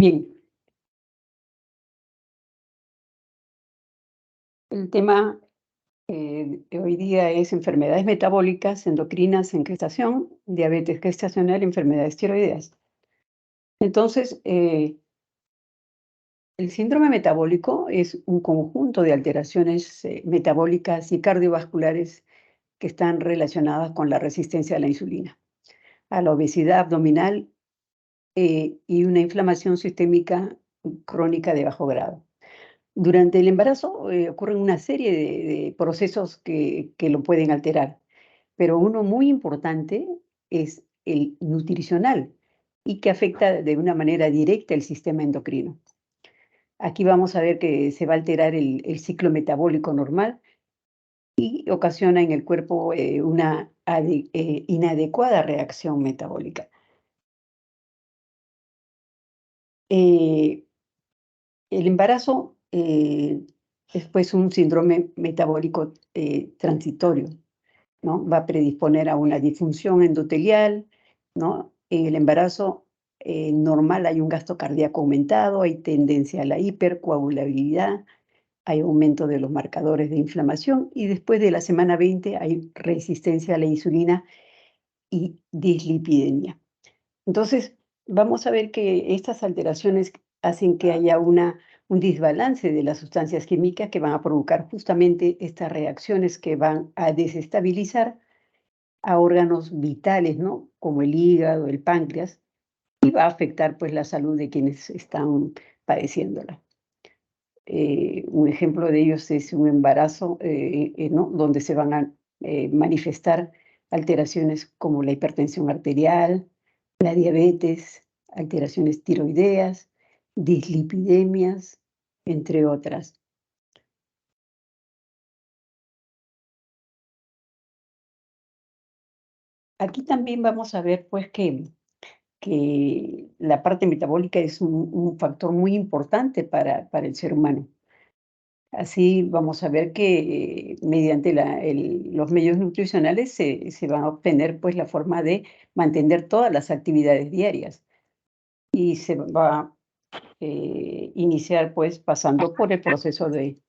Bien, el tema de hoy día es enfermedades metabólicas, endocrinas en gestación, diabetes gestacional y enfermedades tiroideas. Entonces, el síndrome metabólico es un conjunto de alteraciones metabólicas y cardiovasculares que están relacionadas con la resistencia a la insulina, a la obesidad abdominal y una inflamación sistémica crónica de bajo grado. Durante el embarazo ocurren una serie de procesos que lo pueden alterar, pero uno muy importante es el nutricional y que afecta de una manera directa el sistema endocrino. Aquí vamos a ver que se va a alterar el ciclo metabólico normal y ocasiona en el cuerpo una inadecuada reacción metabólica. Eh, el embarazo es pues un síndrome metabólico transitorio, ¿no? Va a predisponer a una disfunción endotelial, ¿no? En el embarazo normal hay un gasto cardíaco aumentado, hay tendencia a la hipercoagulabilidad, hay aumento de los marcadores de inflamación y después de la semana 20 hay resistencia a la insulina y dislipidemia. Entonces, vamos a ver que estas alteraciones hacen que haya un desbalance de las sustancias químicas que van a provocar justamente estas reacciones que van a desestabilizar a órganos vitales, ¿no? Como el hígado, el páncreas, y va a afectar pues la salud de quienes están padeciéndola. Un ejemplo de ellos es un embarazo, ¿no? Donde se van a manifestar alteraciones como la hipertensión arterial, la diabetes, alteraciones tiroideas, dislipidemias, entre otras. Aquí también vamos a ver pues que la parte metabólica es un factor muy importante para el ser humano. Así vamos a ver que mediante los medios nutricionales se va a obtener pues la forma de mantener todas las actividades diarias y se va a iniciar pues pasando por el proceso de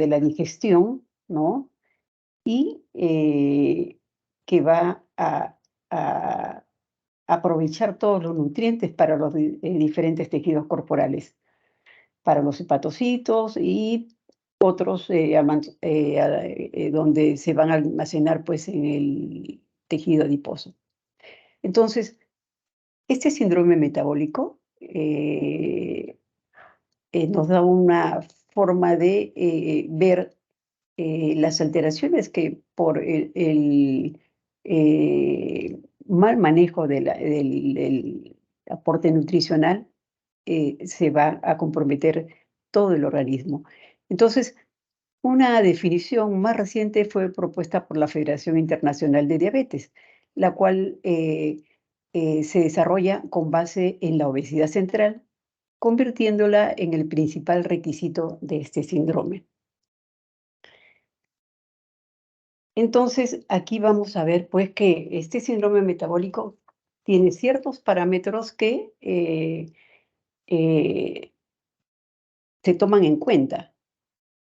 la digestión, ¿no? Y que va a aprovechar todos los nutrientes para los diferentes tejidos corporales, para los hepatocitos y otros donde se van a almacenar pues en el tejido adiposo. Entonces, este síndrome metabólico nos da una forma de ver las alteraciones que por el, mal manejo del aporte nutricional se va a comprometer todo el organismo. Entonces, una definición más reciente fue propuesta por la Federación Internacional de Diabetes, la cual se desarrolla con base en la obesidad central, convirtiéndola en el principal requisito de este síndrome. Entonces, aquí vamos a ver pues que este síndrome metabólico tiene ciertos parámetros que eh, se toman en cuenta.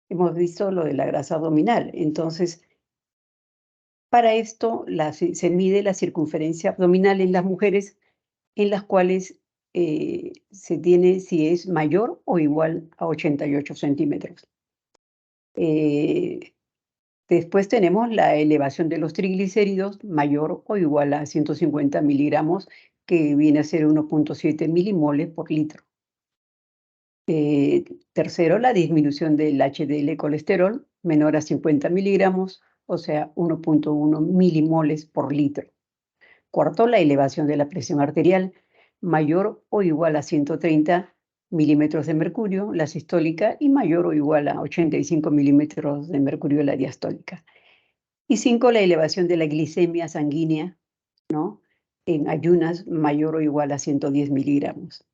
Hemos visto lo de la grasa abdominal. Entonces, para esto se mide la circunferencia abdominal en las mujeres en las cuales se tiene si es mayor o igual a 88 centímetros. Eh, Después tenemos la elevación de los triglicéridos mayor o igual a 150 miligramos, que viene a ser 1,7 milimoles por litro. Tercero, la disminución del HDL colesterol menor a 50 miligramos, o sea, 1,1 milimoles por litro. Cuarto, la elevación de la presión arterial mayor o igual a 130 milímetros de mercurio, la sistólica, y mayor o igual a 85 milímetros de mercurio, la diastólica. Y cinco, la elevación de la glicemia sanguínea, ¿no? En ayunas mayor o igual a 110 miligramos.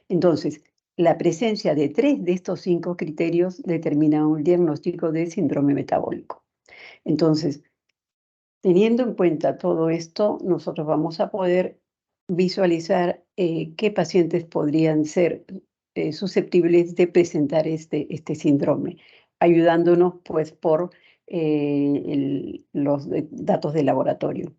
Entonces, la presencia de 3 de estos 5 criterios determina un diagnóstico de síndrome metabólico. Entonces, teniendo en cuenta todo esto, nosotros vamos a poder visualizar qué pacientes podrían ser susceptibles de presentar este síndrome, ayudándonos pues por los datos de laboratorio.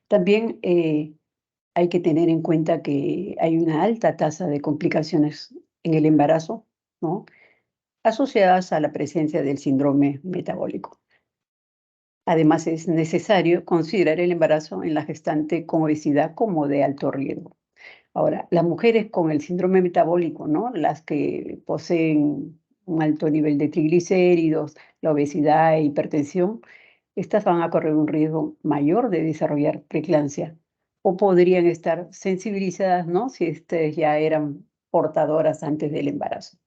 También hay que tener en cuenta que hay una alta tasa de complicaciones en el embarazo, ¿no? Asociadas a la presencia del síndrome metabólico. Además, es necesario considerar el embarazo en la gestante con obesidad como de alto riesgo. Ahora, las mujeres con el síndrome metabólico, ¿no? Las que poseen un alto nivel de triglicéridos, la obesidad e hipertensión, estas van a correr un riesgo mayor de desarrollar preeclampsia o podrían estar sensibilizadas, ¿no? Si ya eran portadoras antes del embarazo.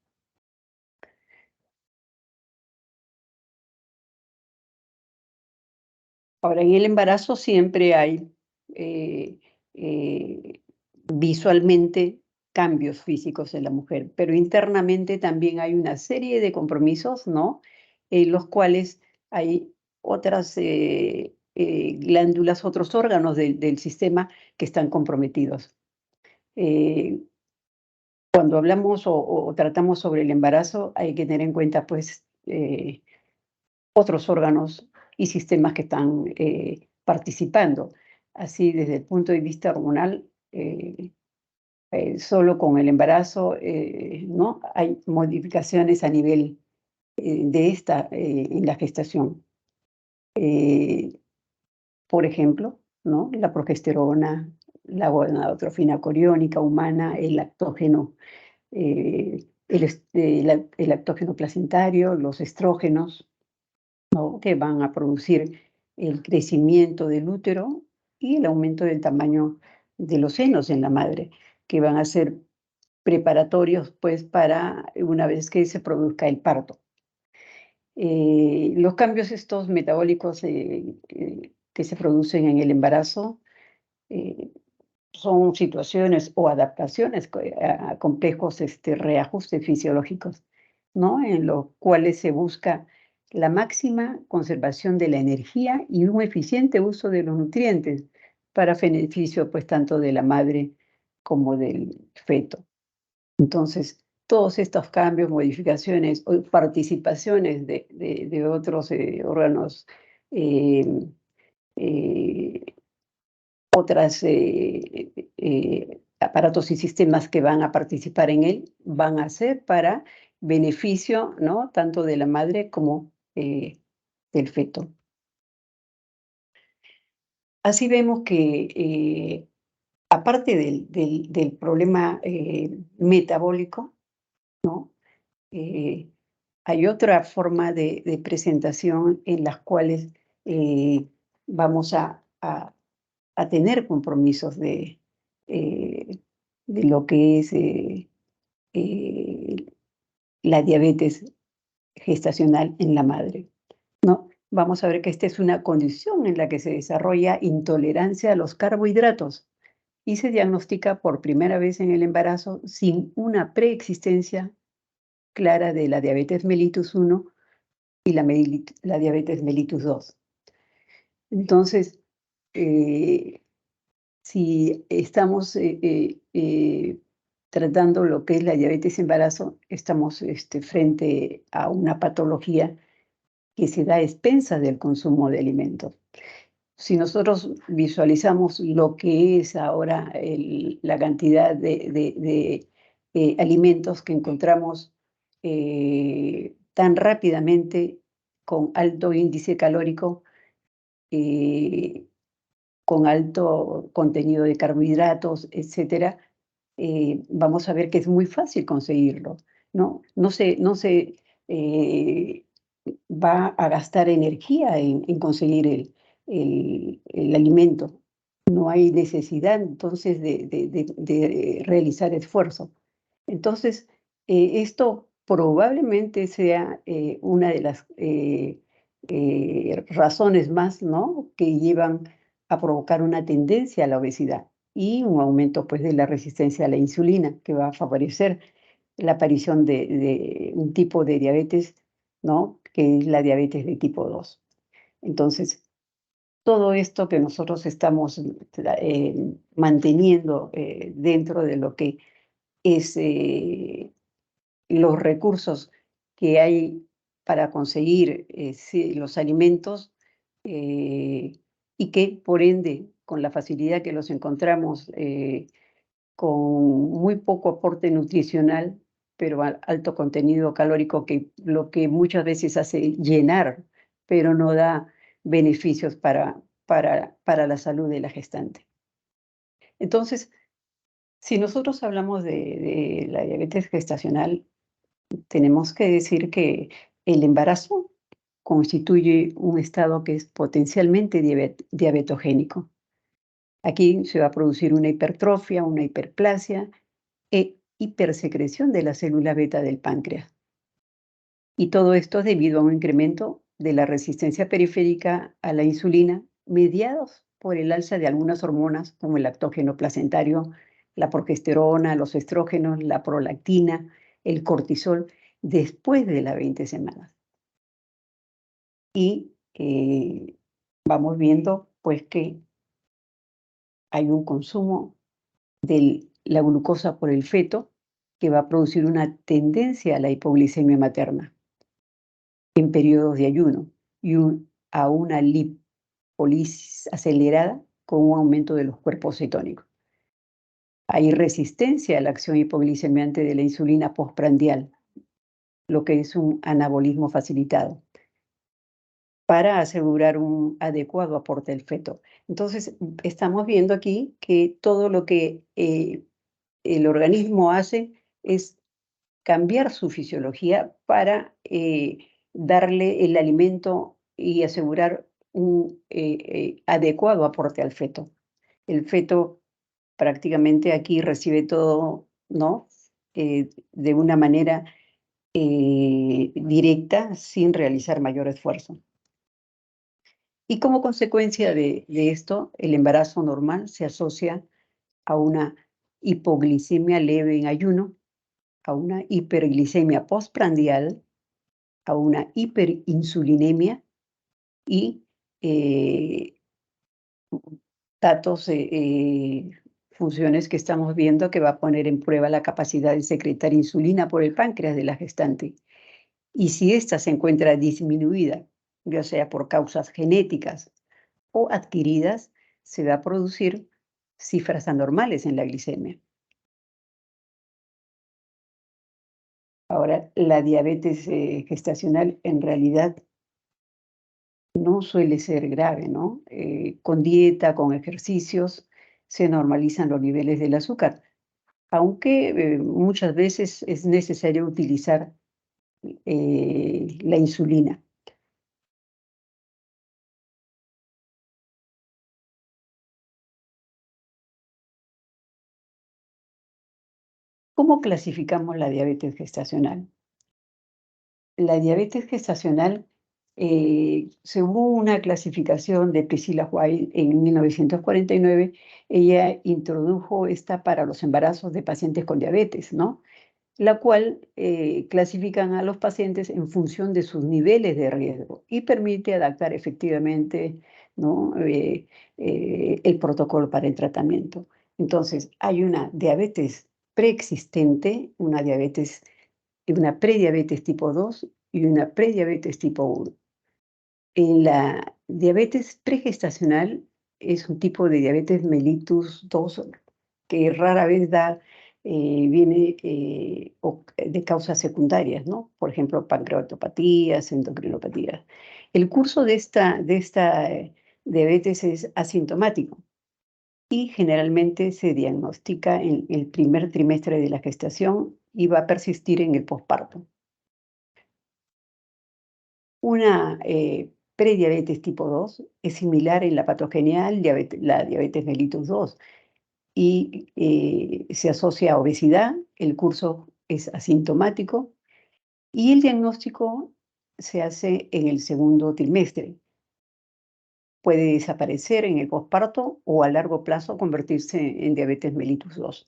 Ahora, en el embarazo siempre hay eh, eh, visualmente cambios físicos en la mujer, pero internamente también hay una serie de compromisos, ¿no? En los cuales hay otras glándulas, otros órganos del sistema que están comprometidos. Eh, Cuando hablamos o tratamos sobre el embarazo, hay que tener en cuenta, pues, otros órganos y sistemas que están participando. Así, desde el punto de vista hormonal, solo con el embarazo, ¿no? Hay modificaciones a nivel en la gestación. Eh, por ejemplo, ¿no? La progesterona, la gonadotropina coriónica humana, el lactógeno, el lactógeno placentario, los estrógenos, ¿no? Que van a producir el crecimiento del útero y el aumento del tamaño de los senos en la madre, que van a ser preparatorios, pues, para una vez que se produzca el parto. Los cambios estos metabólicos que se producen en el embarazo eh, son situaciones o adaptaciones a complejos reajustes fisiológicos, ¿no? En los cuales se busca la máxima conservación de la energía y un eficiente uso de los nutrientes para beneficio, pues, tanto de la madre como del feto. Entonces, todos estos cambios, modificaciones o participaciones de otros órganos, eh, eh, otras aparatos y sistemas que van a participar en él, van a ser para beneficio, ¿no? Tanto de la madre como del feto. Así vemos que aparte del problema metabólico, ¿no? Eh, Hay otra forma de presentación en las cuales eh, vamos a tener compromisos eh, de lo que es eh, la diabetes gestacional en la madre, ¿no? Vamos a ver que esta es una condición en la que se desarrolla intolerancia a los carbohidratos y se diagnostica por primera vez en el embarazo sin una preexistencia clara de la diabetes mellitus 1 y la diabetes mellitus 2. Entonces, eh, si estamos tratando lo que es la diabetes embarazo, estamos frente a una patología que se da a expensas del consumo de alimentos. Si nosotros visualizamos lo que es ahora la cantidad de alimentos que encontramos tan rápidamente con alto índice calórico, eh, con alto contenido de carbohidratos, etcétera, vamos a ver que es muy fácil conseguirlo, ¿no? No se eh, va a gastar energía en conseguir el alimento. No hay necesidad entonces de realizar esfuerzo. Entonces, esto probablemente sea una de las razones más, ¿no? Que llevan a provocar una tendencia a la obesidad y un aumento, pues, de la resistencia a la insulina, que va a favorecer la aparición de un tipo de diabetes, ¿no? Que es la diabetes de tipo 2. Entonces, todo esto que nosotros estamos manteniendo dentro de lo que es los recursos que hay para conseguir sí, los alimentos eh, y que por ende, con la facilidad que los encontramos con muy poco aporte nutricional, pero alto contenido calórico, que lo que muchas veces hace llenar, pero no da beneficios para la salud de la gestante. Entonces, si nosotros hablamos de la diabetes gestacional, tenemos que decir que el embarazo constituye un estado que es potencialmente diabetogénico. Aquí se va a producir una hipertrofia, una hiperplasia e hipersecreción de la célula beta del páncreas. Y todo esto es debido a un incremento de la resistencia periférica a la insulina, mediados por el alza de algunas hormonas como el lactógeno placentario, la progesterona, los estrógenos, la prolactina, el cortisol, después de las 20 semanas. Y vamos viendo pues que hay un consumo de la glucosa por el feto que va a producir una tendencia a la hipoglicemia materna en periodos de ayuno y a una lipólisis acelerada con un aumento de los cuerpos cetónicos. Hay resistencia a la acción hipoglicemiante de la insulina postprandial, lo que es un anabolismo facilitado, para asegurar un adecuado aporte del feto. Entonces, estamos viendo aquí que todo lo que el organismo hace es cambiar su fisiología para darle el alimento y asegurar un adecuado aporte al feto. El feto prácticamente aquí recibe todo, ¿no? De una manera directa, sin realizar mayor esfuerzo. Y como consecuencia de esto, el embarazo normal se asocia a una hipoglicemia leve en ayuno, a una hiperglicemia postprandial, a una hiperinsulinemia y datos, funciones que estamos viendo que va a poner en prueba la capacidad de secretar insulina por el páncreas de la gestante. Y si ésta se encuentra disminuida, ya sea por causas genéticas o adquiridas, se va a producir cifras anormales en la glicemia. Ahora, la diabetes gestacional en realidad no suele ser grave, ¿no? Con dieta, con ejercicios, se normalizan los niveles del azúcar, aunque muchas veces es necesario utilizar la insulina. ¿Cómo clasificamos la diabetes gestacional? La diabetes gestacional, según una clasificación de Priscilla White en 1949, ella introdujo esta para los embarazos de pacientes con diabetes, ¿no? La cual clasifican a los pacientes en función de sus niveles de riesgo y permite adaptar efectivamente, ¿no? El protocolo para el tratamiento. Entonces, hay una diabetes preexistente, una prediabetes tipo 2 y una prediabetes tipo 1. En la diabetes pregestacional es un tipo de diabetes mellitus 2 que rara vez viene de causas secundarias, ¿no? Por ejemplo, pancreatopatías, endocrinopatías. El curso de esta diabetes es asintomático y generalmente se diagnostica en el primer trimestre de la gestación y va a persistir en el posparto. Una prediabetes tipo 2 es similar en la patogenia a la diabetes mellitus 2 y se asocia a obesidad, el curso es asintomático y el diagnóstico se hace en el segundo trimestre. Puede desaparecer en el posparto o a largo plazo convertirse en diabetes mellitus 2.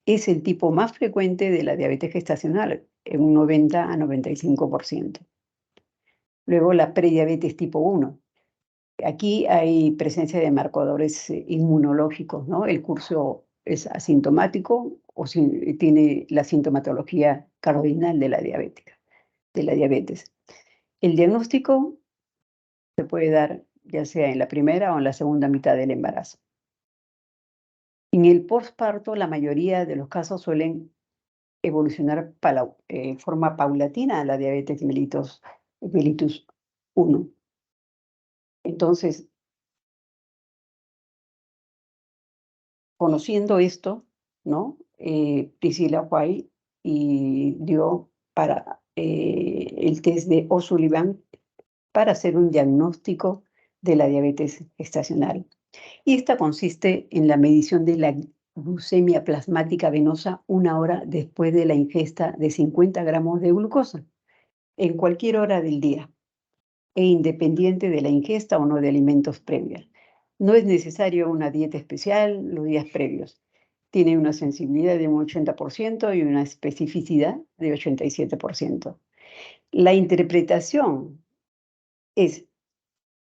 Es el tipo más frecuente de la diabetes gestacional, en un 90 a 95%. Luego la prediabetes tipo 1. Aquí hay presencia de marcadores inmunológicos, ¿no? El curso es asintomático o tiene la sintomatología cardinal de de la diabetes. El diagnóstico se puede dar ya sea en la primera o en la segunda mitad del embarazo. En el posparto, la mayoría de los casos suelen evolucionar en forma paulatina a la diabetes mellitus 1. Entonces, conociendo esto, ¿no? Priscilla White dio para el test de O'Sullivan para hacer un diagnóstico de la diabetes gestacional. Y esta consiste en la medición de la glucemia plasmática venosa 1 hora después de la ingesta de 50 gramos de glucosa, en cualquier hora del día, e independiente de la ingesta o no de alimentos previos. No es necesario una dieta especial los días previos. Tiene una sensibilidad de un 80% y una especificidad de 87%. La interpretación es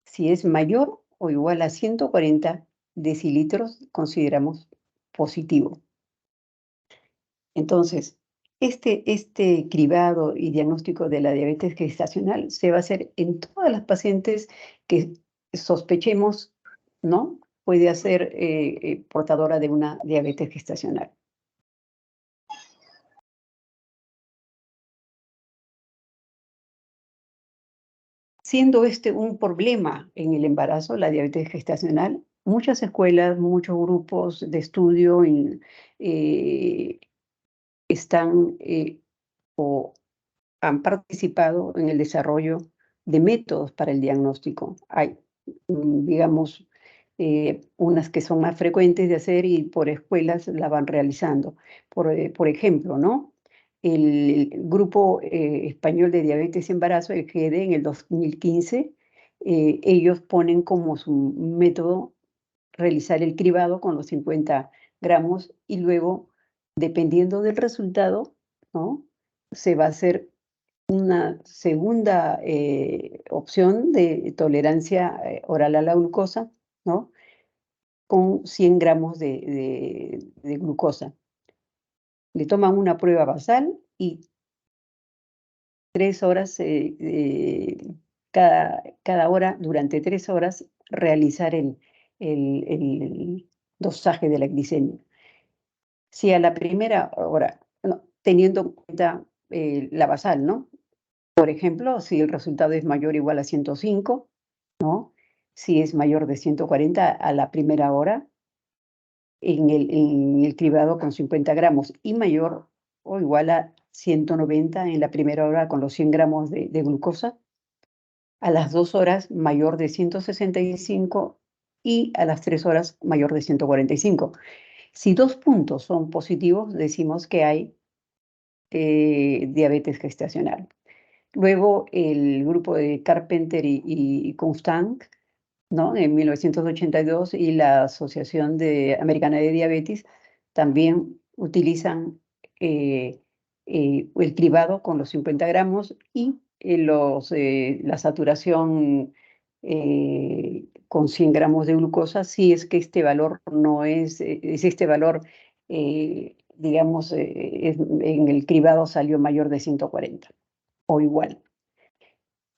si es mayor o igual a 140 decilitros, consideramos positivo. Entonces, este cribado y diagnóstico de la diabetes gestacional se va a hacer en todas las pacientes que sospechemos, ¿no? Puede ser portadora de una diabetes gestacional. Siendo este un problema en el embarazo, la diabetes gestacional, muchas escuelas, muchos grupos de estudio eh, están o han participado en el desarrollo de métodos para el diagnóstico. Hay, digamos, unas que son más frecuentes de hacer y por escuelas la van realizando. Por ejemplo, ¿no? El Grupo Español de Diabetes y Embarazo, el GEDE, en el 2015, ellos ponen como su método realizar el cribado con los 50 gramos y luego, dependiendo del resultado, ¿no? Se va a hacer una segunda opción de tolerancia oral a la glucosa, ¿no? Con 100 gramos de glucosa. Le toman una prueba basal y 3 horas, cada hora, durante 3 horas, realizar el dosaje de la glicemia. Si a la primera hora, no, teniendo en cuenta la basal, ¿no? Por ejemplo, si el resultado es mayor o igual a 105, ¿no? Si es mayor de 140 a la primera hora, en el cribado con 50 gramos y mayor o igual a 190 en la primera hora con los 100 gramos de glucosa, a las 2 horas mayor de 165 y a las 3 horas mayor de 145. Si 2 puntos son positivos, decimos que hay diabetes gestacional. Luego el grupo de Carpenter y Constant, ¿no? En 1982 y la Asociación Americana de Diabetes también utilizan el cribado con los 50 gramos y la saturación con 100 gramos de glucosa si es que este valor no es este valor, digamos, en el cribado salió mayor de 140 o igual.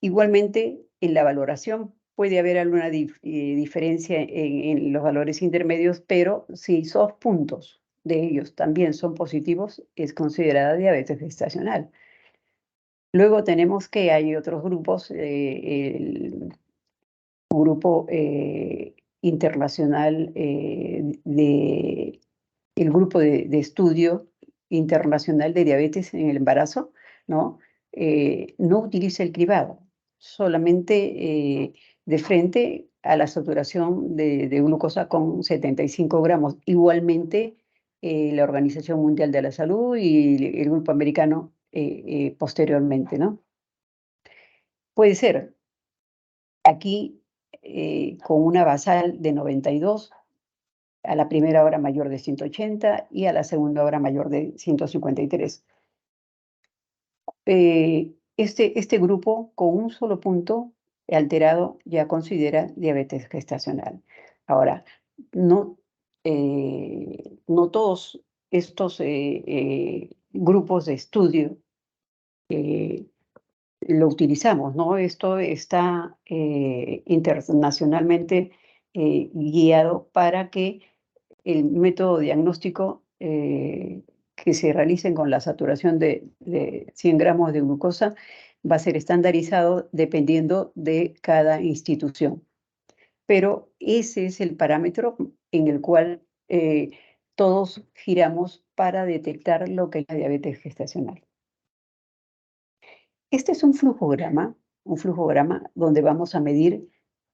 Igualmente, en la valoración puede haber alguna diferencia en los valores intermedios, pero si esos puntos de ellos también son positivos, es considerada diabetes gestacional. Luego tenemos que hay otros grupos, el grupo internacional el grupo de estudio internacional de diabetes en el embarazo, ¿no? No utiliza el cribado, solamente de frente a la saturación de glucosa con 75 gramos. Igualmente, la Organización Mundial de la Salud y el grupo americano posteriormente, ¿no? Puede ser aquí con una basal de 92, a la primera hora mayor de 180 y a la segunda hora mayor de 153. Este grupo con un solo punto alterado ya considera diabetes gestacional. Ahora, no, no todos estos grupos de estudio lo utilizamos, ¿no? Esto está internacionalmente guiado para que el método diagnóstico que se realicen con la saturación de 100 gramos de glucosa va a ser estandarizado dependiendo de cada institución. Pero ese es el parámetro en el cual todos giramos para detectar lo que es la diabetes gestacional. Este es un flujograma donde vamos a medir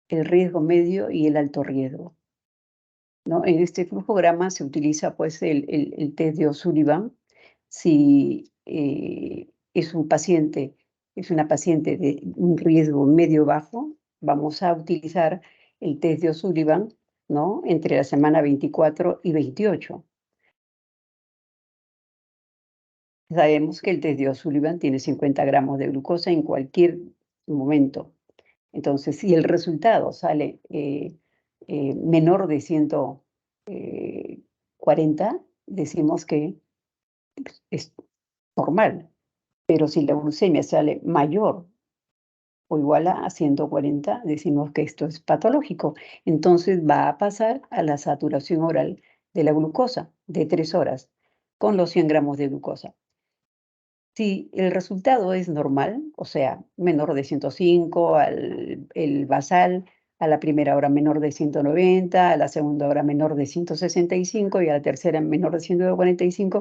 el riesgo medio y el alto riesgo, ¿no? En este flujograma se utiliza pues el test de O'Sullivan. Si es una paciente de un riesgo medio bajo, vamos a utilizar el test de O'Sullivan, ¿no? Entre la semana 24 y 28. Sabemos que el test de O'Sullivan tiene 50 gramos de glucosa en cualquier momento. Entonces, si el resultado sale menor de 140, decimos que es normal. Pero si la glucemia sale mayor o igual a 140, decimos que esto es patológico. Entonces va a pasar a la saturación oral de la glucosa de 3 horas con los 100 gramos de glucosa. Si el resultado es normal, o sea, menor de 105, el basal, a la primera hora menor de 190, a la segunda hora menor de 165 y a la tercera menor de 145,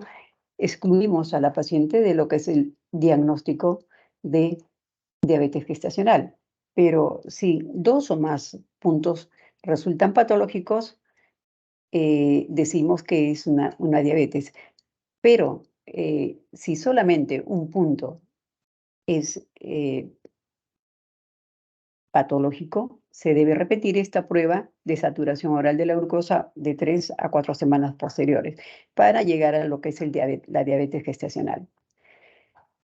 excluimos a la paciente de lo que es el diagnóstico de diabetes gestacional. Pero si 2 o más puntos resultan patológicos, decimos que es una diabetes. Pero si solamente un punto es patológico, se debe repetir esta prueba de saturación oral de la glucosa de 3 a 4 semanas posteriores para llegar a lo que es la diabetes gestacional.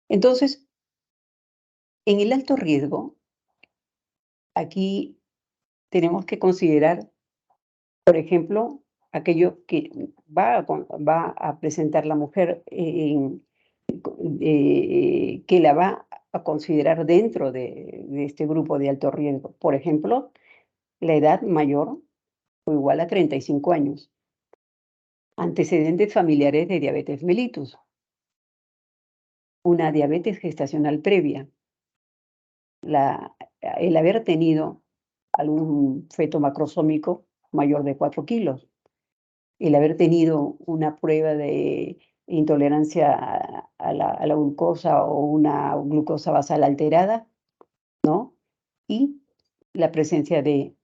Entonces, en el alto riesgo, aquí tenemos que considerar, por ejemplo, aquello que va a presentar la mujer que la va a considerar dentro de este grupo de alto riesgo. Por ejemplo, la edad mayor o igual a 35 años, antecedentes familiares de diabetes mellitus, una diabetes gestacional previa, el haber tenido algún feto macrosómico mayor de 4 kilos, el haber tenido una prueba de intolerancia a la glucosa o una glucosa basal alterada, ¿no? Y la presencia de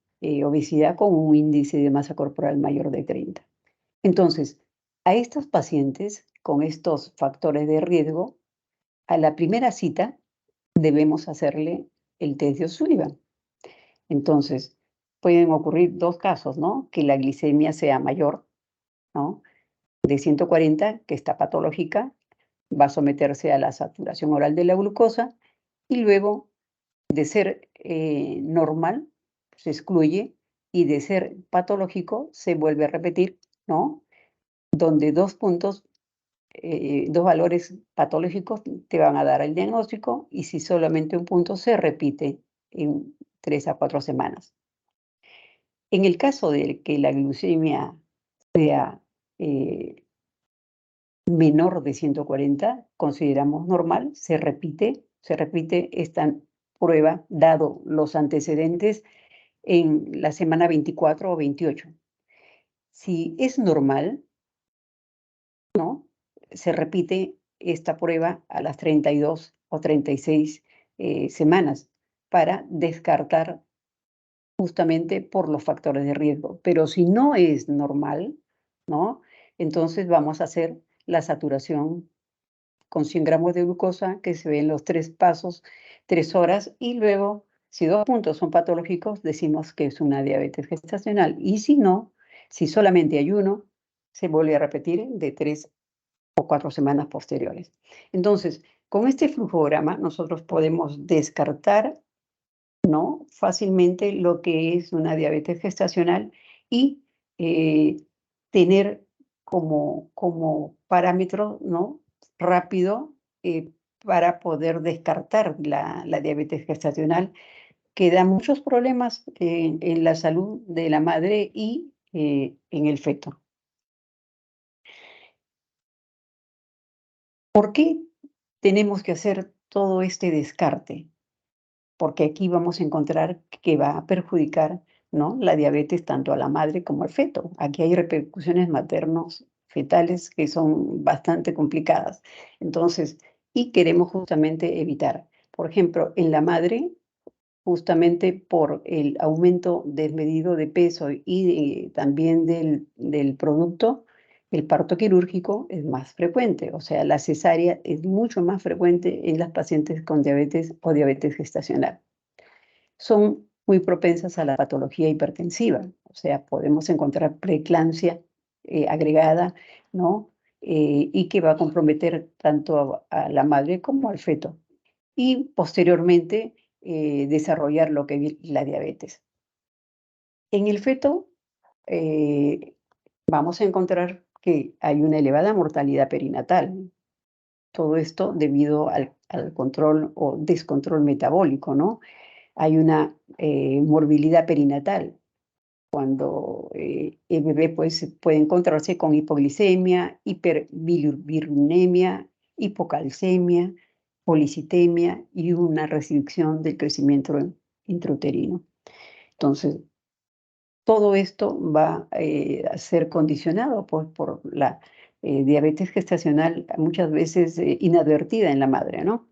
obesidad con un índice de masa corporal mayor de 30. Entonces, a estos pacientes con estos factores de riesgo, a la primera cita debemos hacerle el test de O'Sullivan. Entonces, pueden ocurrir 2 casos, ¿no? Que la glicemia sea mayor, ¿no? De 140, que está patológica, va a someterse a la saturación oral de la glucosa y luego de ser normal, se excluye y de ser patológico se vuelve a repetir, ¿no? Donde 2 puntos, 2 valores patológicos te van a dar el diagnóstico y si solamente un punto se repite en 3 a 4 semanas. En el caso de que la glucemia sea menor de 140, consideramos normal, se repite esta prueba dado los antecedentes en la semana 24 o 28. Si es normal, ¿no? Se repite esta prueba a las 32 o 36 semanas para descartar justamente por los factores de riesgo. Pero si no es normal, ¿no? Entonces vamos a hacer la saturación con 100 gramos de glucosa que se ve en los 3 pasos, 3 horas, y luego, si 2 puntos son patológicos, decimos que es una diabetes gestacional. Y si no, si solamente hay uno, se vuelve a repetir de 3 o 4 semanas posteriores. Entonces, con este flujograma nosotros podemos descartar ¿no? Fácilmente lo que es una diabetes gestacional y tener como parámetro, ¿no? Rápido para poder descartar la diabetes gestacional, que da muchos problemas en la salud de la madre y en el feto. ¿Por qué tenemos que hacer todo este descarte? Porque aquí vamos a encontrar que va a perjudicar, ¿no? La diabetes tanto a la madre como al feto. Aquí hay repercusiones maternos fetales que son bastante complicadas. Entonces, y queremos justamente evitar, por ejemplo, en la madre, justamente por el aumento desmedido de peso y también del producto, el parto quirúrgico es más frecuente, o sea, la cesárea es mucho más frecuente en las pacientes con diabetes o diabetes gestacional. Son muy propensas a la patología hipertensiva, o sea, podemos encontrar preeclampsia agregada, ¿no? Y que va a comprometer tanto a la madre como al feto. Y posteriormente desarrollar lo que es la diabetes. En el feto vamos a encontrar que hay una elevada mortalidad perinatal. Todo esto debido al control o descontrol metabólico, ¿no? Hay una morbilidad perinatal cuando el bebé pues, puede encontrarse con hipoglicemia, hiperbilirubinemia, hipocalcemia, policitemia y una restricción del crecimiento intrauterino. Entonces, todo esto va a ser condicionado por la diabetes gestacional muchas veces inadvertida en la madre, ¿no?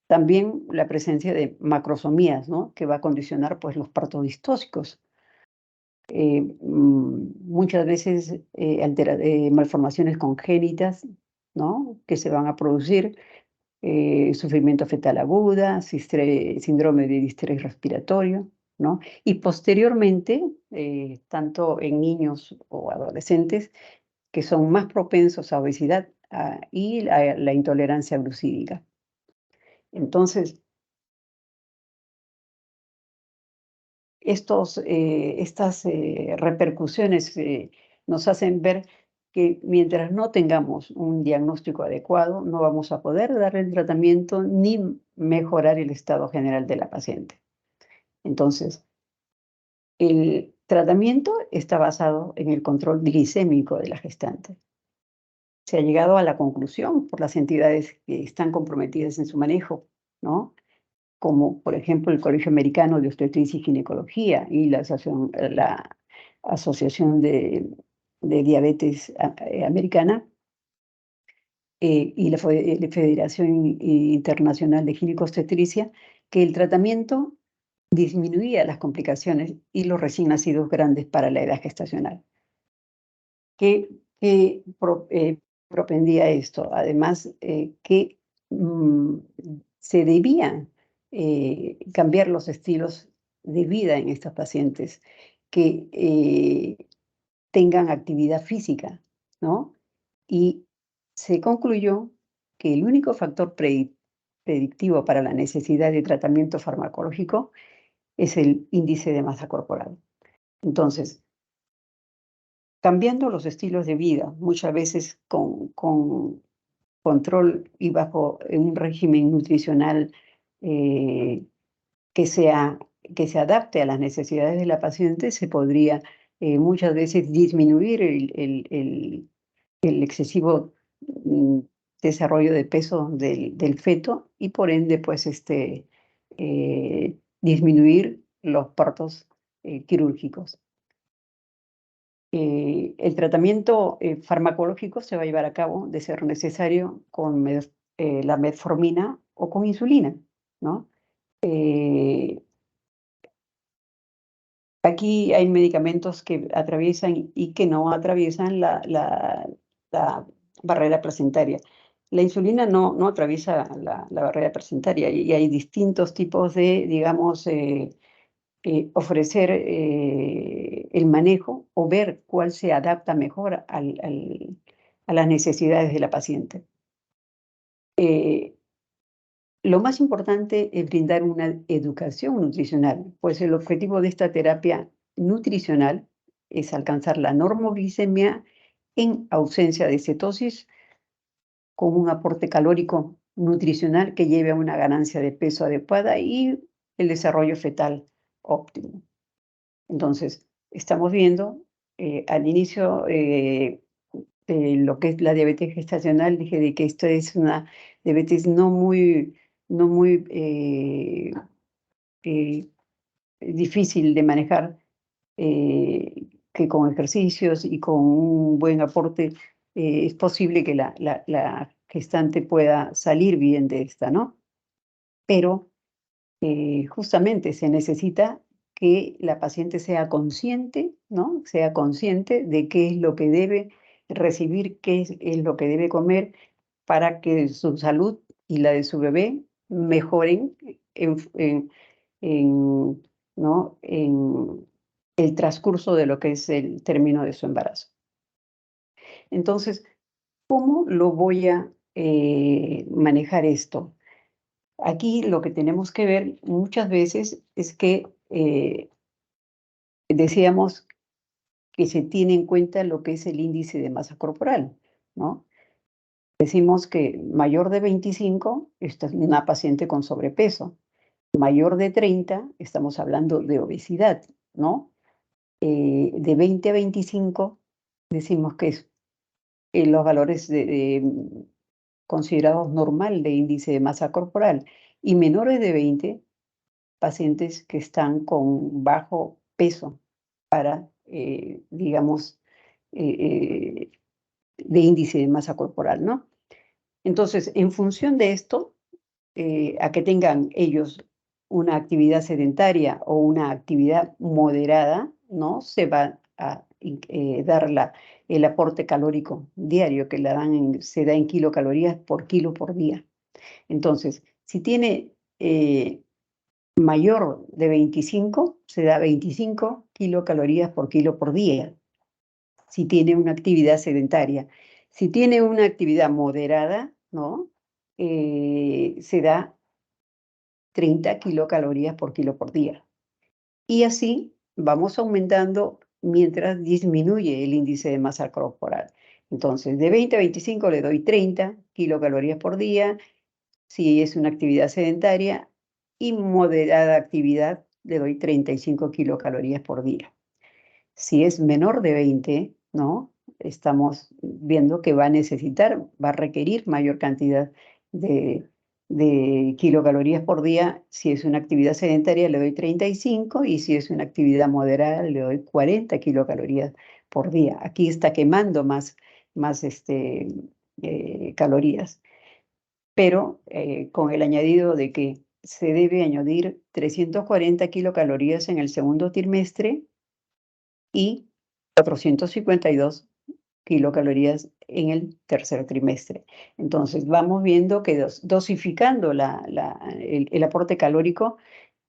También la presencia de macrosomías, ¿no? Que va a condicionar pues los partos distóxicos. Muchas veces malformaciones congénitas, ¿no? Que se van a producir, sufrimiento fetal aguda, síndrome de distrés respiratorio, ¿no? Y posteriormente, tanto en niños o adolescentes, que son más propensos a obesidad y la intolerancia glucídica. Entonces, estas repercusiones nos hacen ver que mientras no tengamos un diagnóstico adecuado, no vamos a poder darle el tratamiento ni mejorar el estado general de la paciente. Entonces, el tratamiento está basado en el control glicémico de la gestante. Se ha llegado a la conclusión por las entidades que están comprometidas en su manejo, ¿no? Como por ejemplo el Colegio Americano de Obstetricia y Ginecología y la Asociación de Diabetes Americana y la Federación Internacional de Ginecobstetricia, que el tratamiento disminuía las complicaciones y los recién nacidos grandes para la edad gestacional. ¿Qué propendía esto? Además, que mm, se debían cambiar los estilos de vida en estas pacientes, que tengan actividad física, ¿no? Y se concluyó que el único factor predictivo para la necesidad de tratamiento farmacológico es el índice de masa corporal. Entonces, cambiando los estilos de vida, muchas veces con control y bajo un régimen nutricional eh, que, sea, que se adapte a las necesidades de la paciente, se podría muchas veces disminuir el excesivo mm, desarrollo de peso del feto y por ende, pues, disminuir los partos quirúrgicos. El tratamiento farmacológico se va a llevar a cabo, de ser necesario, con la metformina o con insulina, ¿no? Eh, Aquí hay medicamentos que atraviesan y que no atraviesan la barrera placentaria. La insulina no atraviesa la barrera placentaria y hay distintos tipos de, digamos, ofrecer el manejo o ver cuál se adapta mejor a las necesidades de la paciente. Eh, lo más importante es brindar una educación nutricional, pues el objetivo de esta terapia nutricional es alcanzar la normoglicemia en ausencia de cetosis con un aporte calórico nutricional que lleve a una ganancia de peso adecuada y el desarrollo fetal óptimo. Entonces, estamos viendo al inicio de lo que es la diabetes gestacional, dije de que esto es una diabetes no muy eh, difícil de manejar, que con ejercicios y con un buen aporte es posible que la gestante pueda salir bien de esta, ¿no? Pero justamente se necesita que la paciente sea consciente, ¿no? Sea consciente de qué es lo que debe recibir, qué es lo que debe comer para que su salud y la de su bebé mejoren en, ¿no? En el transcurso de lo que es el término de su embarazo. Entonces, ¿cómo lo voy a manejar esto? Aquí lo que tenemos que ver muchas veces es que decíamos que se tiene en cuenta lo que es el índice de masa corporal, ¿no? Decimos que mayor de 25, esta es una paciente con sobrepeso. Mayor de 30, estamos hablando de obesidad, ¿no? De 20 a 25, decimos que es los valores considerados normal de índice de masa corporal. Y menores de 20, pacientes que están con bajo peso para, digamos, eh, de índice de masa corporal, ¿no? Entonces, en función de esto, a que tengan ellos una actividad sedentaria o una actividad moderada, ¿no? Se va a dar el aporte calórico diario que se da en kilocalorías por kilo por día. Entonces, si tiene mayor de 25, se da 25 kilocalorías por kilo por día, si tiene una actividad sedentaria. Si tiene una actividad moderada, ¿no? Se da 30 kilocalorías por kilo por día. Y así vamos aumentando mientras disminuye el índice de masa corporal. Entonces, de 20 a 25 le doy 30 kilocalorías por día, si es una actividad sedentaria, y moderada actividad le doy 35 kilocalorías por día. Si es menor de 20, ¿no? Estamos viendo que va a requerir mayor cantidad de kilocalorías por día. Si es una actividad sedentaria, le doy 35 y si es una actividad moderada, le doy 40 kilocalorías por día. Aquí está quemando más calorías, pero con el añadido de que se debe añadir 340 kilocalorías en el segundo trimestre y 452 kilocalorías en el tercer trimestre. Entonces, vamos viendo que dosificando el aporte calórico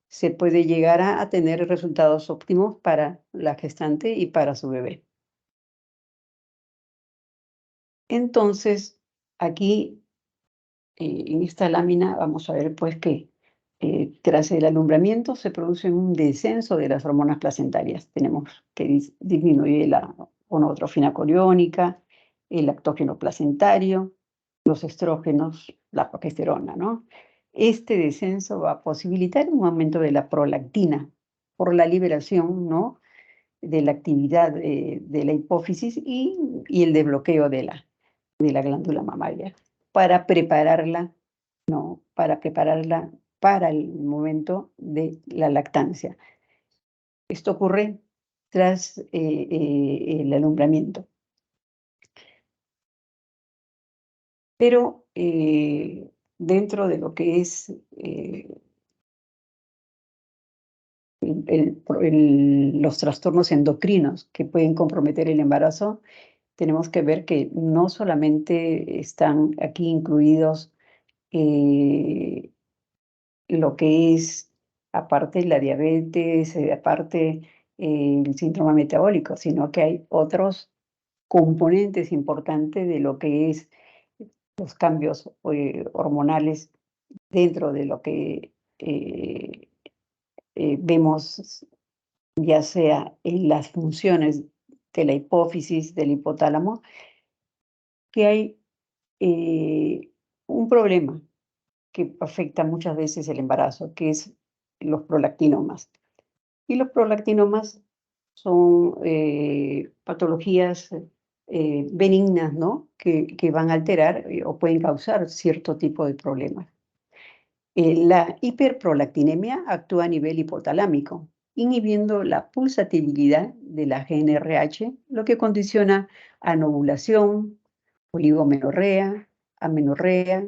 se puede llegar a tener resultados óptimos para la gestante y para su bebé. Entonces, aquí en esta lámina vamos a ver pues que tras el alumbramiento se produce un descenso de las hormonas placentarias. Tenemos que disminuye la gonotrofina coriónica, el lactógeno placentario, los estrógenos, la progesterona, ¿no? Este descenso va a posibilitar un aumento de la prolactina por la liberación, ¿no? De la actividad de la hipófisis y el desbloqueo de la glándula mamaria para prepararla, ¿no? Para prepararla para el momento de la lactancia. Esto ocurre tras el alumbramiento. Pero dentro de lo que es los trastornos endocrinos que pueden comprometer el embarazo, tenemos que ver que no solamente están aquí incluidos eh, lo que es, aparte la diabetes, aparte el síndrome metabólico, sino que hay otros componentes importantes de lo que es los cambios hormonales dentro de lo que vemos, ya sea en las funciones de la hipófisis, del hipotálamo, que hay un problema que afecta muchas veces el embarazo, que es los prolactinomas. Y los prolactinomas son patologías benignas, ¿no? Que van a alterar o pueden causar cierto tipo de problemas. La hiperprolactinemia actúa a nivel hipotalámico, inhibiendo la pulsatividad de la GnRH, lo que condiciona anovulación, oligomenorrea, amenorrea,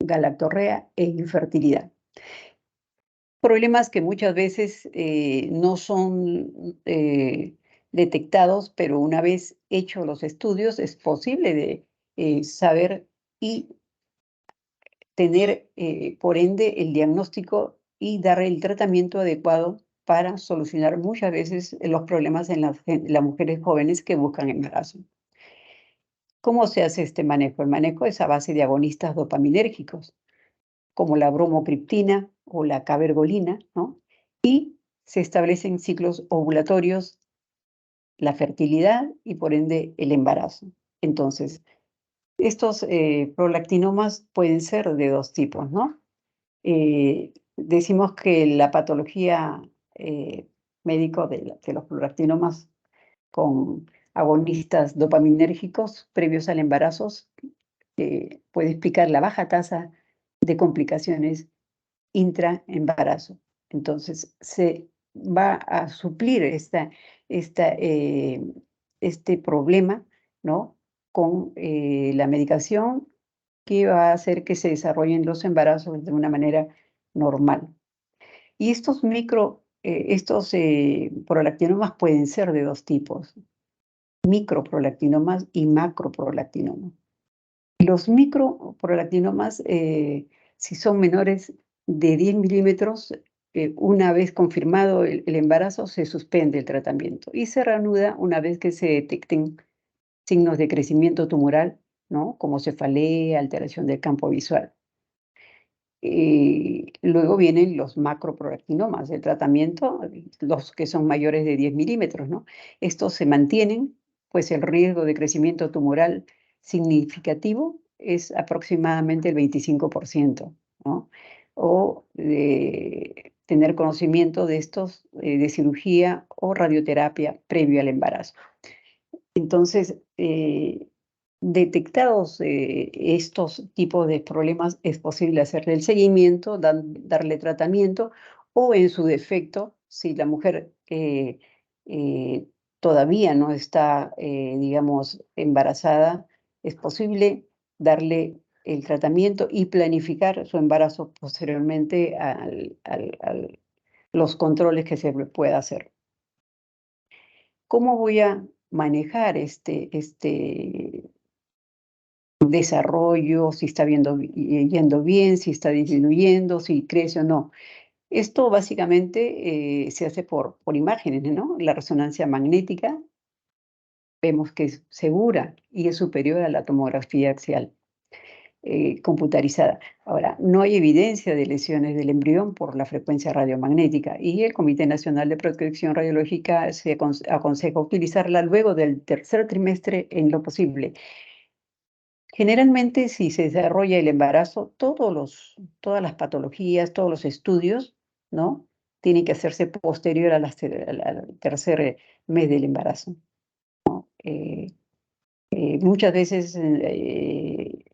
galactorrea e infertilidad. Problemas que muchas veces no son detectados, pero una vez hechos los estudios es posible de saber y tener, por ende, el diagnóstico y dar el tratamiento adecuado para solucionar muchas veces los problemas en las mujeres jóvenes que buscan embarazo. ¿Cómo se hace este manejo? El manejo es a base de agonistas dopaminérgicos, como la bromocriptina o la cabergolina, ¿no? Y se establecen ciclos ovulatorios, la fertilidad y por ende el embarazo. Entonces, estos prolactinomas pueden ser de dos tipos, ¿no? Decimos que la patología médico de los prolactinomas con agonistas dopaminérgicos previos al embarazo puede explicar la baja tasa de complicaciones intraembarazo. Entonces, se va a suplir este problema, ¿no? Con la medicación que va a hacer que se desarrollen los embarazos de una manera normal. Y estos prolactinomas pueden ser de dos tipos, microprolactinomas y macroprolactinomas. Los microprolactinomas, si son menores de 10 milímetros, una vez confirmado el embarazo, se suspende el tratamiento y se reanuda una vez que se detecten signos de crecimiento tumoral, ¿no? Como cefalea, alteración del campo visual. Luego vienen los macroprolactinomas, el tratamiento, los que son mayores de 10 milímetros, ¿no? Estos se mantienen, pues el riesgo de crecimiento tumoral significativo es aproximadamente el 25%, ¿no? O tener conocimiento de estos, de cirugía o radioterapia previo al embarazo. Entonces, detectados estos tipos de problemas, es posible hacerle el seguimiento, darle tratamiento o en su defecto, si la mujer todavía no está, digamos, embarazada, es posible darle el tratamiento y planificar su embarazo posteriormente a los controles que se pueda hacer. ¿Cómo voy a manejar este desarrollo, si está yendo bien, si está disminuyendo, si crece o no? Esto básicamente se hace por imágenes, ¿no? La resonancia magnética vemos que es segura y es superior a la tomografía axial computarizada. Ahora, no hay evidencia de lesiones del embrión por la frecuencia radiomagnética y el Comité Nacional de Protección Radiológica se aconseja utilizarla luego del tercer trimestre en lo posible. Generalmente, si se desarrolla el embarazo, todas las patologías, todos los estudios, ¿no? Tienen que hacerse posterior al tercer mes del embarazo. Eh, Muchas veces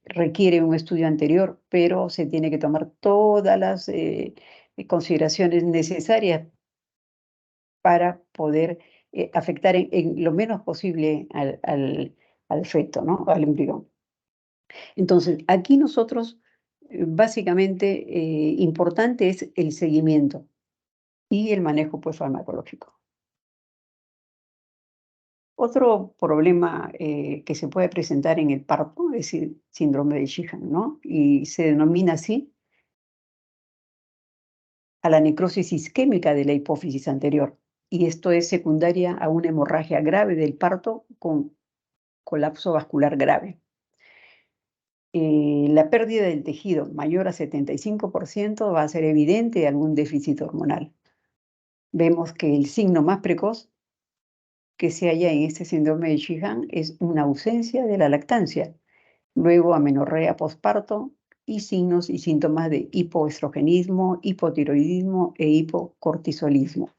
requiere un estudio anterior, pero se tiene que tomar todas las consideraciones necesarias para poder afectar en lo menos posible al feto, ¿no? Al embrión. Entonces, aquí nosotros, básicamente, importante es el seguimiento y el manejo, pues, farmacológico. Otro problema que se puede presentar en el parto es el síndrome de Sheehan, ¿no? Y se denomina así a la necrosis isquémica de la hipófisis anterior. Y esto es secundaria a una hemorragia grave del parto con colapso vascular grave. la pérdida del tejido mayor a 75% va a ser evidente algún déficit hormonal. Vemos que el signo más precoz que se halla en este síndrome de Sheehan es una ausencia de la lactancia, luego amenorrea posparto y signos y síntomas de hipoestrogenismo, hipotiroidismo e hipocortisolismo.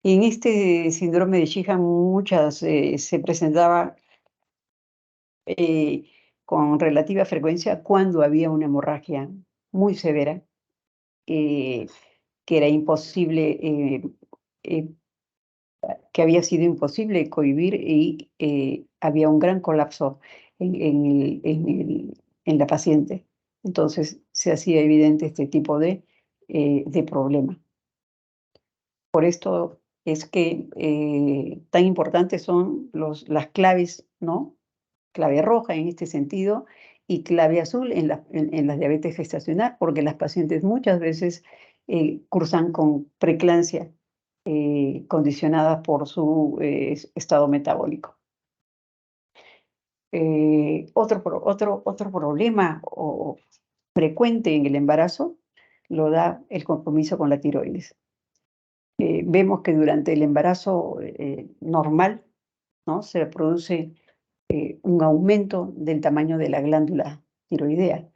En este síndrome de Sheehan se presentaba con relativa frecuencia cuando había una hemorragia muy severa, que era imposible, eh, que había sido imposible cohibir y había un gran colapso en la paciente. Entonces se hacía evidente este tipo de problema. Por esto es que tan importantes son las claves, ¿no? Clave roja en este sentido y clave azul en la diabetes gestacional, porque las pacientes muchas veces cursan con preeclampsia condicionadas por su estado metabólico. Otro problema frecuente en el embarazo lo da el compromiso con la tiroides. Vemos que durante el embarazo normal, ¿no? Se produce un aumento del tamaño de la glándula tiroidea.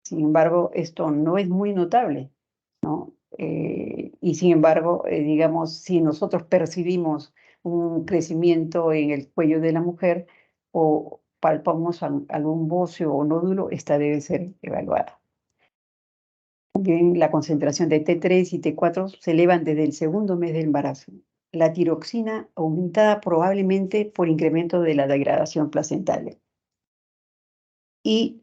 Sin embargo, esto no es muy notable, ¿no? Y sin embargo, digamos, si nosotros percibimos un crecimiento en el cuello de la mujer o palpamos algún bocio o nódulo, esta debe ser evaluada. También la concentración de T3 y T4 se elevan desde el segundo mes del embarazo. La tiroxina aumentada probablemente por incremento de la degradación placentaria. Y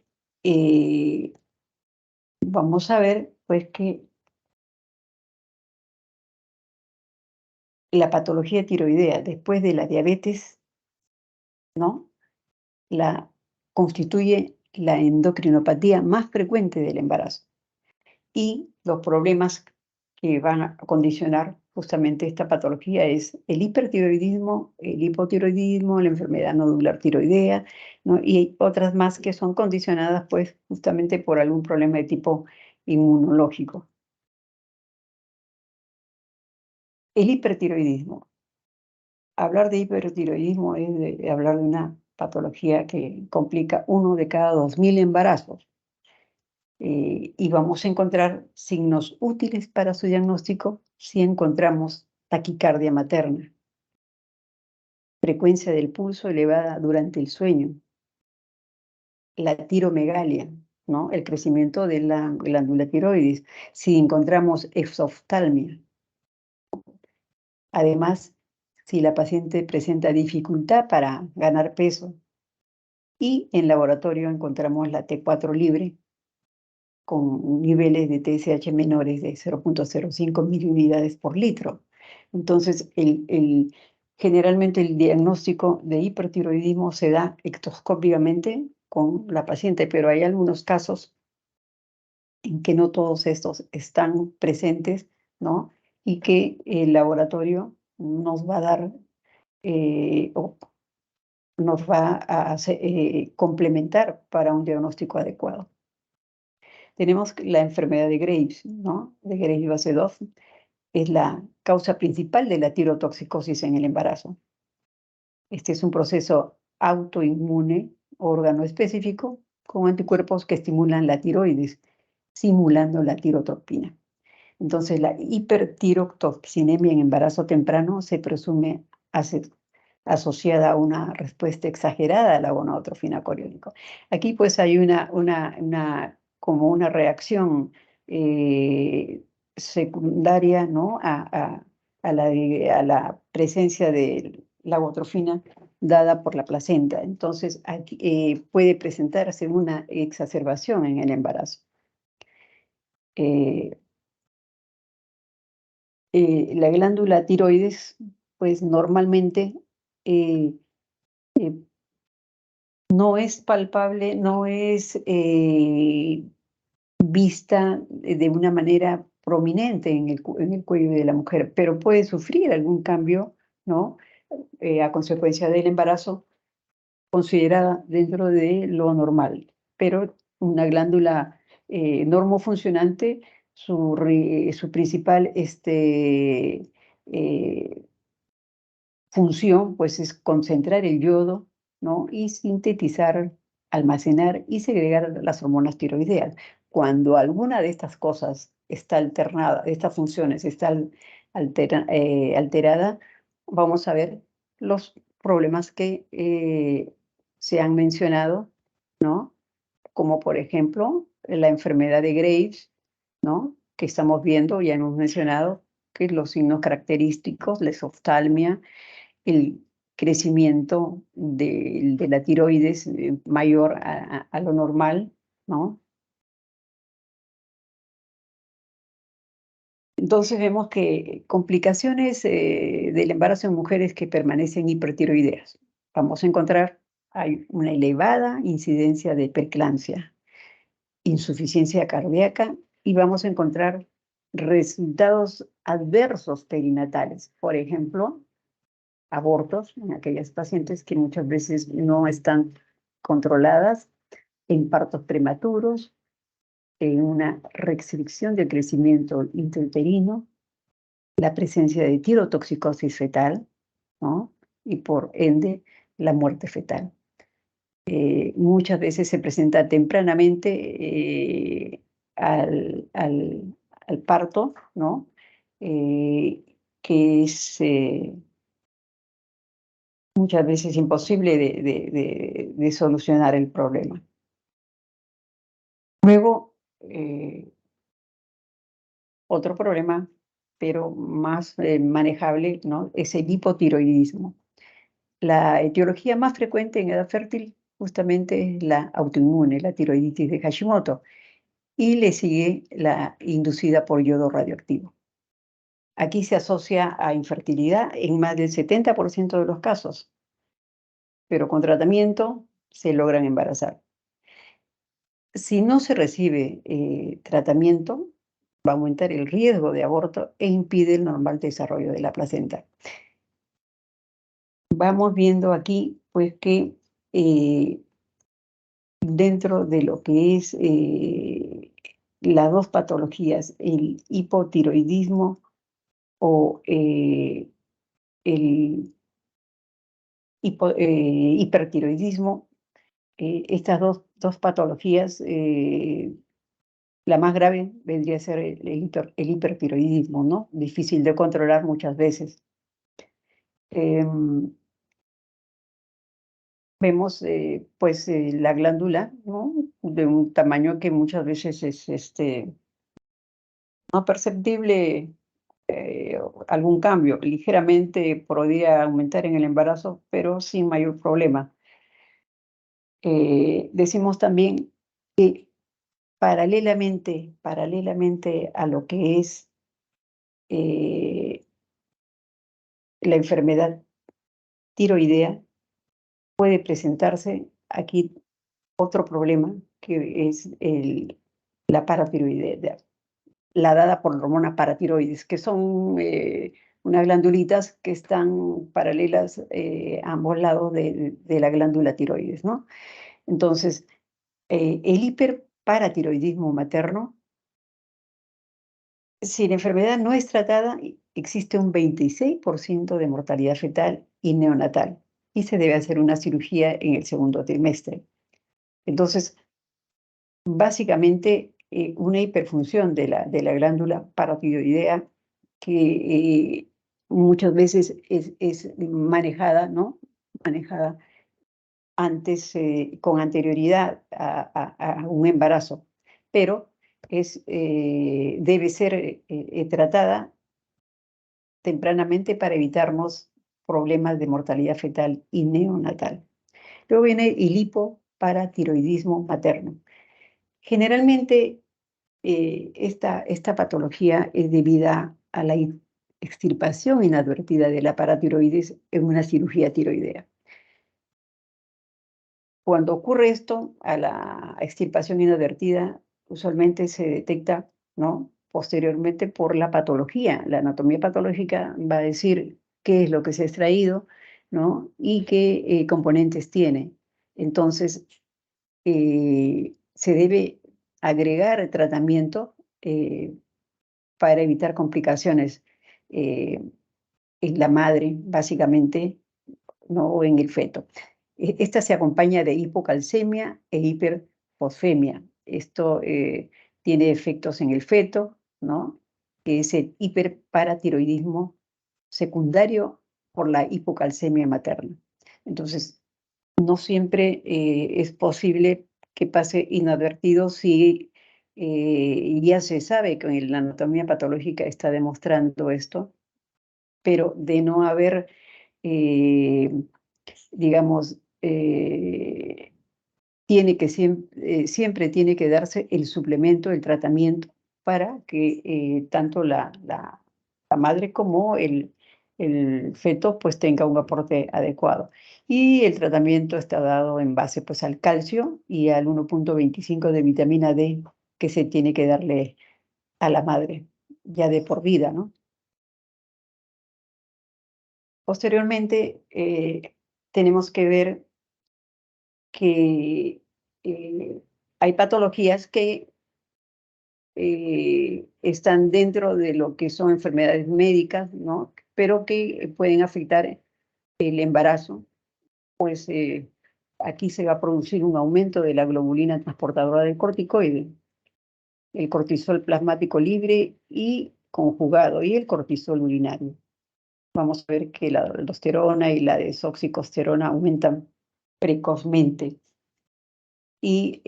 vamos a ver, pues, que la patología tiroidea después de la diabetes, ¿no? La constituye la endocrinopatía más frecuente del embarazo. Y los problemas que van a condicionar justamente esta patología es el hipertiroidismo, el hipotiroidismo, la enfermedad nodular tiroidea, ¿no? Y otras más que son condicionadas, pues, justamente por algún problema de tipo inmunológico. El hipertiroidismo. Hablar de hipertiroidismo es hablar de una patología que complica 1 de cada 2.000 embarazos. Y vamos a encontrar signos útiles para su diagnóstico si encontramos taquicardia materna, frecuencia del pulso elevada durante el sueño, la tiromegalia, ¿no? El crecimiento de la glándula tiroides, si encontramos exoftalmia. Además, si la paciente presenta dificultad para ganar peso y en laboratorio encontramos la T4 libre con niveles de TSH menores de 0.05 miliunidades por litro. Entonces, generalmente el diagnóstico de hipertiroidismo se da ectoscópicamente con la paciente, pero hay algunos casos en que no todos estos están presentes, ¿no? Y que el laboratorio nos va a dar o nos va a complementar para un diagnóstico adecuado. Tenemos la enfermedad de Graves, ¿no? De Graves-Basedov, es la causa principal de la tirotoxicosis en el embarazo. Este es un proceso autoinmune, órgano específico, con anticuerpos que estimulan la tiroides, simulando la tirotropina. Entonces, la hipertirotoxinemia en embarazo temprano se presume asociada a una respuesta exagerada a la gonadotrofina coriónico. Aquí pues hay como una reacción secundaria, ¿no? a la presencia de la gotrofina dada por la placenta. Entonces, aquí, puede presentarse una exacerbación en el embarazo. La glándula tiroides, pues normalmente eh, eh, no es palpable, no es vista de una manera prominente en el cuello de la mujer, pero puede sufrir algún cambio, ¿no? A consecuencia del embarazo, considerada dentro de lo normal. Pero una glándula normofuncionante, su principal función pues es concentrar el yodo, ¿no? Y sintetizar, almacenar y segregar las hormonas tiroideas. Cuando alguna de estas cosas está alternada, de estas funciones está alterada, vamos a ver los problemas que se han mencionado, ¿no? Como por ejemplo la enfermedad de Graves, ¿no? Que estamos viendo, ya hemos mencionado, que los signos característicos, la exoftalmia, el crecimiento de la tiroides mayor a lo normal, ¿no? Entonces vemos que complicaciones del embarazo en mujeres que permanecen hipertiroideas. Vamos a encontrar, hay una elevada incidencia de preeclampsia, insuficiencia cardíaca y vamos a encontrar resultados adversos perinatales. Por ejemplo, abortos en aquellas pacientes que muchas veces no están controladas, en partos prematuros, en una restricción del crecimiento intrauterino, la presencia de tirotoxicosis fetal, ¿no? Y por ende, la muerte fetal. Muchas veces se presenta tempranamente al parto, ¿no? Que es muchas veces imposible de solucionar el problema. Luego, otro problema, pero más manejable, ¿no? Es el hipotiroidismo. La etiología más frecuente en edad fértil justamente es la autoinmune, la tiroiditis de Hashimoto, y le sigue la inducida por yodo radioactivo. Aquí se asocia a infertilidad en más del 70% de los casos, pero con tratamiento se logran embarazar. Si no se recibe tratamiento, va a aumentar el riesgo de aborto e impide el normal desarrollo de la placenta. Vamos viendo aquí, pues, que dentro de lo que es las dos patologías, el hipotiroidismo o el hipertiroidismo, estas dos patologías, la más grave vendría a ser el hipertiroidismo, ¿no? Difícil de controlar muchas veces. Em, Vemos, pues, la glándula, ¿no? De un tamaño que muchas veces es no perceptible algún cambio. Ligeramente podría aumentar en el embarazo, pero sin mayor problema. Decimos también que paralelamente a lo que es eh, la enfermedad tiroidea, puede presentarse aquí otro problema que es la paratiroidea, la dada por la hormona paratiroides, que son unas glandulitas que están paralelas a ambos lados de la glándula tiroides, ¿no? Entonces, el hiperparatiroidismo materno, si la enfermedad no es tratada, existe un 26% de mortalidad fetal y neonatal, y se debe hacer una cirugía en el segundo trimestre. Entonces, básicamente, una hiperfunción de la glándula paratiroidea que muchas veces es manejada, ¿no? Manejada antes, con anterioridad a un embarazo, pero debe ser tratada tempranamente para evitarnos problemas de mortalidad fetal y neonatal. Luego viene el hipoparatiroidismo materno. Generalmente, esta patología es debida a la extirpación inadvertida de la paratiroides en una cirugía tiroidea. Cuando ocurre esto, a la extirpación inadvertida, usualmente se detecta, ¿no? Posteriormente por la patología. La anatomía patológica va a decir qué es lo que se ha extraído, ¿no? Y qué componentes tiene. Entonces, se debe agregar tratamiento para evitar complicaciones en la madre, básicamente, ¿no? O en el feto. Esta se acompaña de hipocalcemia e hiperfosfemia. Esto tiene efectos en el feto, ¿no? Que es el hiperparatiroidismo secundario por la hipocalcemia materna. Entonces, no siempre es posible que pase inadvertido si ya se sabe que en la anatomía patológica está demostrando esto, pero de no haber, digamos, siempre tiene que darse el suplemento, el tratamiento, para que tanto la madre como el feto pues tenga un aporte adecuado. Y el tratamiento está dado en base pues al calcio y al 1,25 de vitamina D que se tiene que darle a la madre, ya de por vida, ¿no? Posteriormente, tenemos que ver que hay patologías que están dentro de lo que son enfermedades médicas, ¿no? Pero que pueden afectar el embarazo, pues aquí se va a producir un aumento de la globulina transportadora del corticoide, el cortisol plasmático libre y conjugado y el cortisol urinario. Vamos a ver que la aldosterona y la desoxicosterona aumentan precozmente y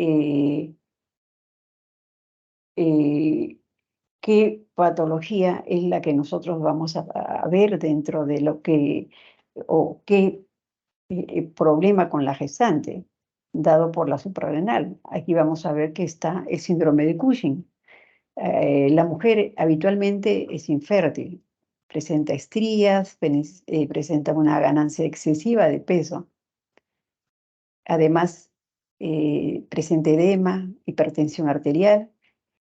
qué patología es la que nosotros vamos a ver dentro de lo que, o qué problema con la gestante dado por la suprarrenal. Aquí vamos a ver que está el síndrome de Cushing. La mujer habitualmente es infértil, presenta estrías, presenta una ganancia excesiva de peso. Además, presenta edema, hipertensión arterial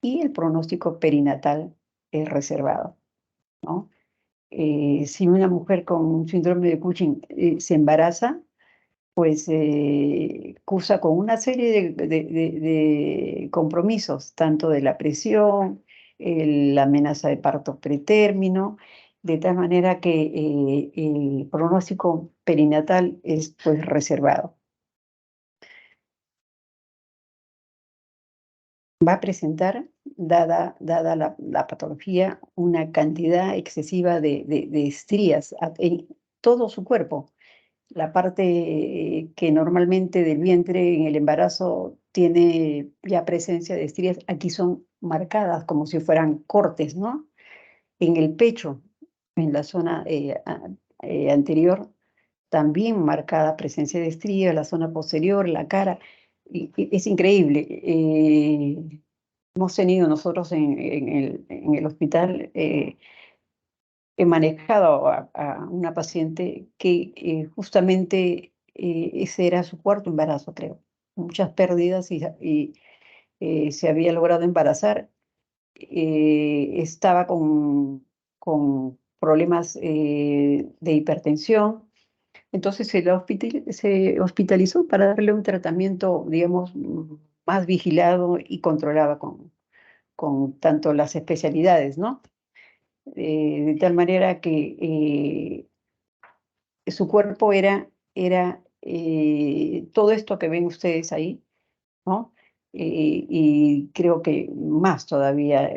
y el pronóstico perinatal es reservado, ¿no? Si una mujer con un síndrome de Cushing se embaraza, pues cursa con una serie de compromisos, tanto de la presión, la amenaza de parto pretérmino, de tal manera que el pronóstico perinatal es pues reservado. Va a presentar, dada la patología, una cantidad excesiva de estrías en todo su cuerpo. La parte que normalmente del vientre en el embarazo tiene ya presencia de estrías, aquí son marcadas como si fueran cortes, ¿no? En el pecho, en la zona anterior, también marcada presencia de estrías, la zona posterior, la cara. Y es increíble. Hemos tenido nosotros en el hospital, he manejado a una paciente que justamente ese era su cuarto embarazo, creo. Muchas pérdidas y se había logrado embarazar. Estaba con problemas de hipertensión. Entonces se hospitalizó para darle un tratamiento, digamos, más vigilado y controlado con tanto las especialidades, ¿no? De tal manera que su cuerpo era todo esto que ven ustedes ahí, ¿no? Y creo que más todavía.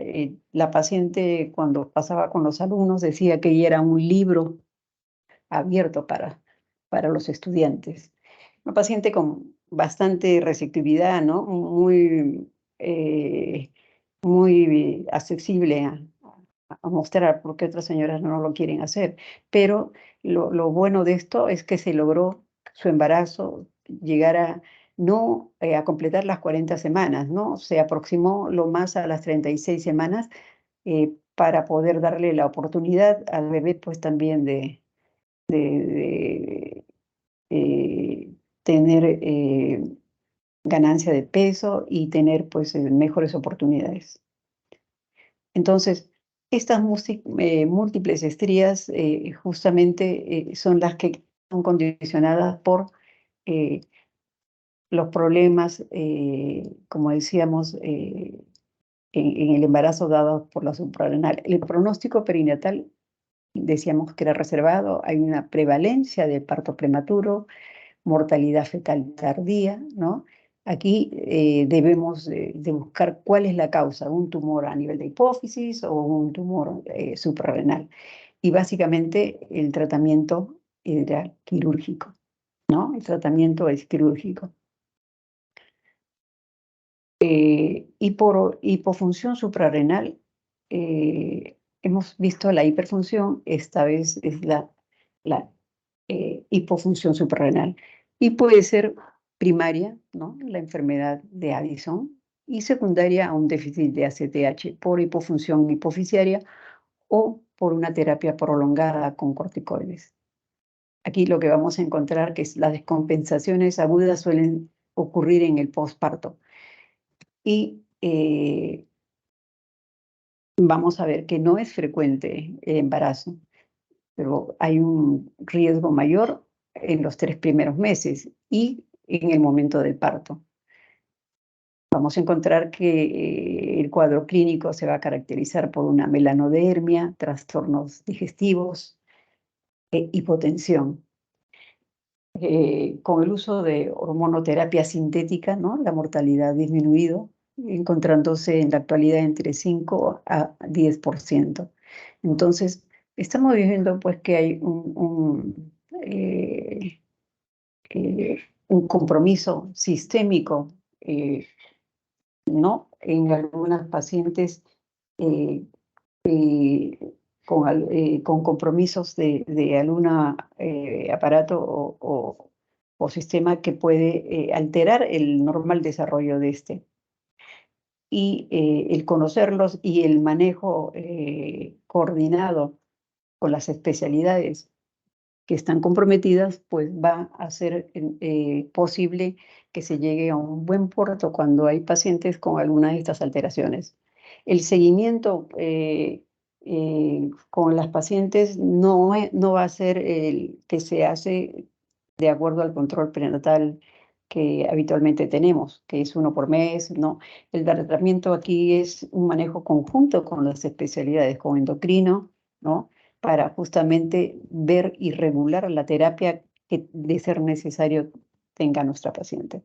La paciente cuando pasaba con los alumnos decía que ella era un libro abierto para los estudiantes. Una paciente con bastante receptividad, ¿no? Muy accesible a mostrar por qué otras señoras no lo quieren hacer. Pero lo bueno de esto es que se logró su embarazo llegar no a completar las 40 semanas, ¿no? Se aproximó lo más a las 36 semanas para poder darle la oportunidad al bebé, pues también de tener ganancia de peso y tener pues mejores oportunidades. Entonces, estas múltiples estrías justamente son las que son condicionadas por los problemas, como decíamos, en el embarazo dado por la suprarrenal. El pronóstico perinatal, decíamos que era reservado, hay una prevalencia de parto prematuro, mortalidad fetal tardía, ¿no? Aquí debemos de buscar cuál es la causa, un tumor a nivel de hipófisis o un tumor suprarrenal. Y básicamente el tratamiento era quirúrgico, ¿no? El tratamiento es quirúrgico. Y por hipofunción suprarrenal, hemos visto la hiperfunción, esta vez es la hipofunción suprarrenal. Y puede ser primaria, ¿no? La enfermedad de Addison, y secundaria a un déficit de ACTH por hipofunción hipoficiaria o por una terapia prolongada con corticoides. Aquí lo que vamos a encontrar que es las descompensaciones agudas suelen ocurrir en el posparto. Y vamos a ver que no es frecuente el embarazo, pero hay un riesgo mayor en los 3 primeros meses y en el momento del parto. Vamos a encontrar que el cuadro clínico se va a caracterizar por una melanodermia, trastornos digestivos, hipotensión. Con el uso de hormonoterapia sintética, ¿no? La mortalidad ha disminuido, encontrándose en la actualidad entre 5 a 10%. Entonces, estamos viendo pues que hay un compromiso sistémico, ¿no? En algunas pacientes eh, con compromisos de algún aparato o sistema que puede alterar el normal desarrollo de este. Y el conocerlos y el manejo coordinado con las especialidades que están comprometidas, pues va a ser posible que se llegue a un buen puerto cuando hay pacientes con alguna de estas alteraciones. El seguimiento con las pacientes no va a ser el que se hace de acuerdo al control prenatal que habitualmente tenemos, que es 1 por mes, ¿no? El tratamiento aquí es un manejo conjunto con las especialidades, con endocrino, ¿no? Para justamente ver y regular la terapia que de ser necesario tenga nuestra paciente.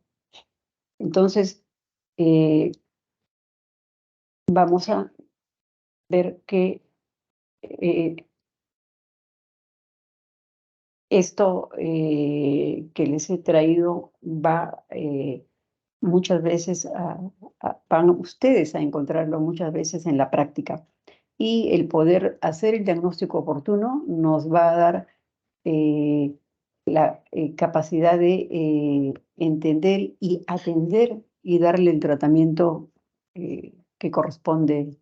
Entonces, vamos a ver que esto que les he traído va muchas veces van ustedes a encontrarlo muchas veces en la práctica. Y el poder hacer el diagnóstico oportuno nos va a dar la capacidad de entender y atender y darle el tratamiento que corresponde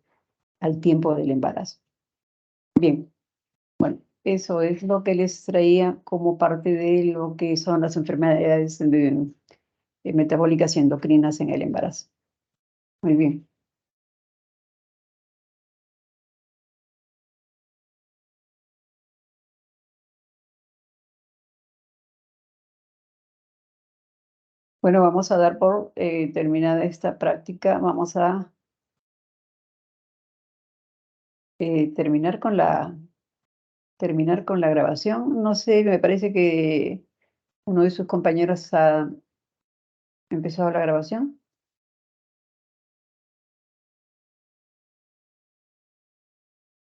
al tiempo del embarazo. Bien, bueno, eso es lo que les traía como parte de lo que son las enfermedades metabólicas y endocrinas en el embarazo. Muy bien. Bueno, vamos a dar por terminada esta práctica. Vamos a terminar con la grabación. No sé, me parece que uno de sus compañeros ha empezado la grabación.